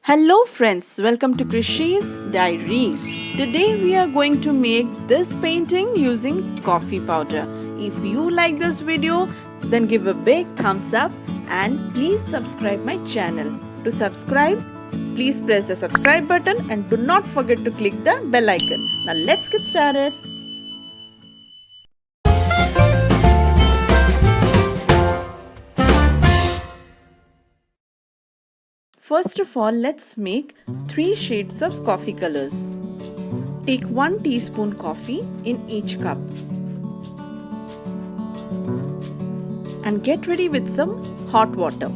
Hello friends, welcome to Krishi's Diaries. Today we are going to make this painting using coffee powder. If you like this video, then give a big thumbs up and please subscribe my channel. To subscribe, please press the subscribe button and do not forget to click the bell icon. Now let's get started. First of all, let's make 3 shades of coffee colors. Take 1 teaspoon coffee in each cup. And get ready with some hot water.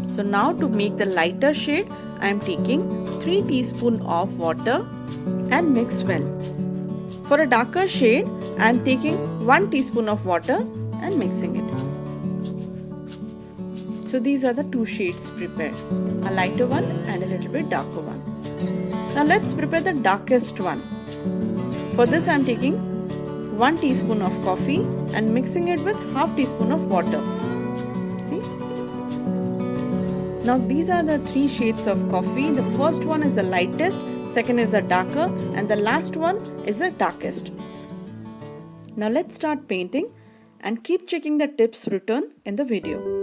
So now to make the lighter shade, I am taking 3 teaspoon of water and mix well. For a darker shade, I am taking 1 teaspoon of water and mixing it. So these are the 2 shades prepared, a lighter one and a little bit darker one. Now let's prepare the darkest one. For this I am taking 1 teaspoon of coffee and mixing it with half teaspoon of water. See? Now these are the 3 shades of coffee. The first one is the lightest, second is the darker, and the last one is the darkest. Now let's start painting and keep checking the tips written in the video.